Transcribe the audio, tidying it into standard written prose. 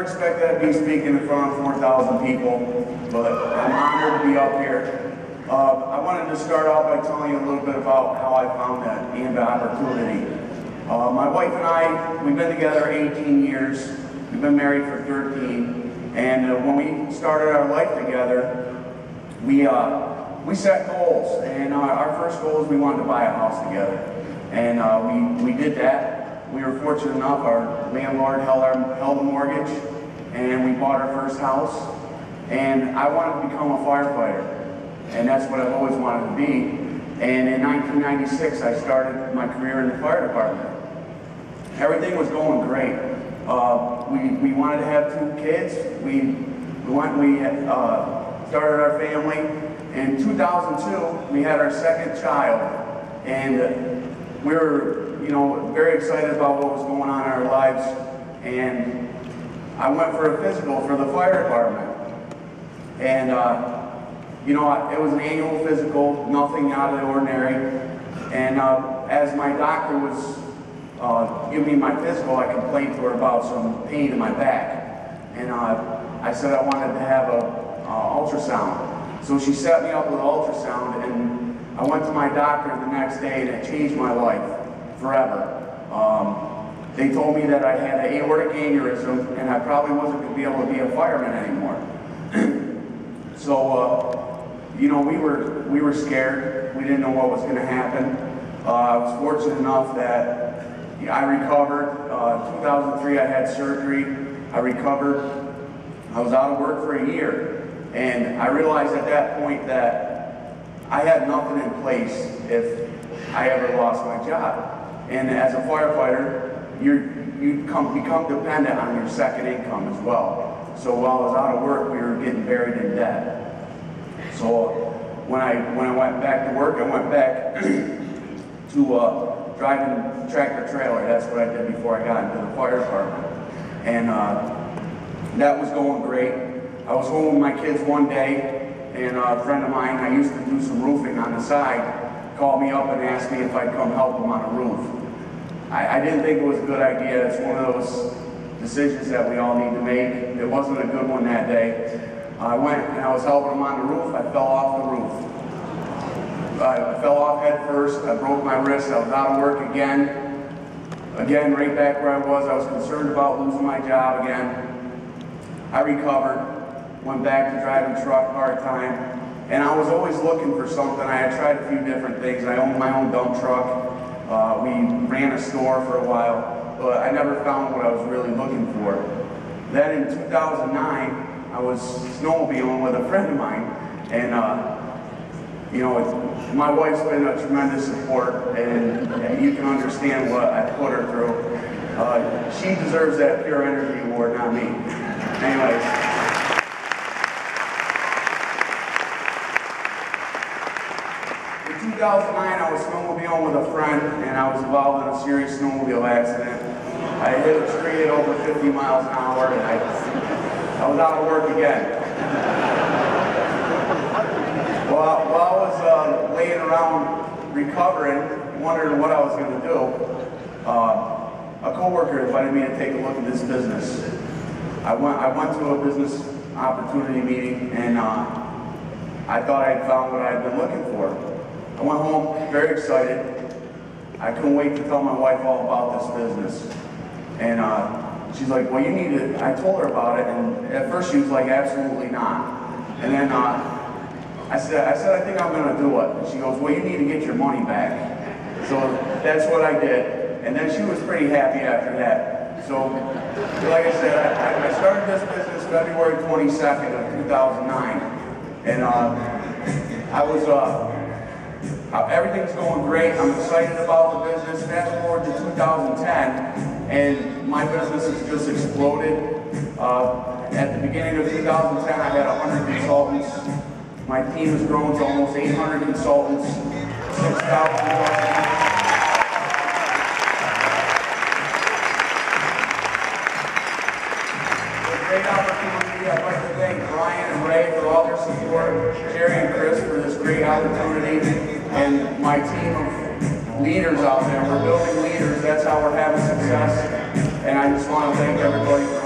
never expected I'd be speaking in front of 4,000 people, but I'm honored to be up here. I wanted to start out by telling you a little bit about how I found that AMBA opportunity. My wife and I, we've been together 18 years. We've been married for 13. And when we started our life together, we set goals. And our first goal is we wanted to buy a house together. And we did that. We were fortunate enough, our landlord held the mortgage, and we bought our first house. And I wanted to become a firefighter. And that's what I've always wanted to be. And in 1996, I started my career in the fire department. Everything was going great. We wanted to have 2 kids. We started our family. In 2002, we had our second child, and we were, very excited about what was going on in our lives. And I went for a physical for the fire department, and it was an annual physical, nothing out of the ordinary. And as my doctor was giving me my physical, I complained to her about some pain in my back. And I said I wanted to have an ultrasound. So she set me up with an ultrasound, and I went to my doctor the next day, and it changed my life forever. They told me that I had an aortic aneurysm, and I probably wasn't going to be able to be a fireman anymore. So, we were scared. We didn't know what was going to happen. I was fortunate enough that I recovered. 2003, I had surgery. I recovered. I was out of work for a year. And I realized at that point that I had nothing in place if I ever lost my job. And as a firefighter, you become dependent on your second income as well. So while I was out of work, we were getting buried in debt. So when I went back to work, I went back to driving tractor trailer. That's what I did before I got into the fire department. And that was going great. I was home with my kids one day, and a friend of mine, I used to do some roofing on the side, called me up and asked me if I'd come help him on a roof. I didn't think it was a good idea. It's one of those decisions that we all need to make. It wasn't a good one that day. I went and I was helping him on the roof. I fell off the roof. I fell off head first. I broke my wrist. I was out of work again. Again, right back where I was. I was concerned about losing my job again. I recovered. Went back to driving truck part-time, and I was always looking for something. I had tried a few different things. I owned my own dump truck. We ran a store for a while, but I never found what I was really looking for. Then in 2009, I was snowmobiling with a friend of mine, and my wife's been a tremendous support, and you can understand what I put her through. She deserves that Pure Energy Award, not me. Anyways. In 2009, I was snowmobiling with a friend, and I was involved in a serious snowmobile accident. I hit a tree at over 50 miles an hour, and I was out of work again. While I was laying around recovering, wondering what I was going to do, a coworker invited me to take a look at this business. I went to a business opportunity meeting, and I thought I had found what I had been looking for. I went home very excited. I couldn't wait to tell my wife all about this business. And she's like, well, you need to, I told her about it, and at first she was like, absolutely not. And then I said, I think I'm going to do it. And she goes, well, you need to get your money back. So that's what I did. And then she was pretty happy after that. So, like I said, I started this business February 22nd of 2009. And everything's going great. I'm excited about the business. Fast forward to 2010, and my business has just exploded. At the beginning of 2010, I had 100 consultants. My team has grown to almost 800 consultants, 6,000 great opportunity. I'd like to thank Brian and Ray for all their support, Jerry and Chris for this great opportunity, and my team of leaders out there. We're building leaders. That's how we're having success. And I just want to thank everybody for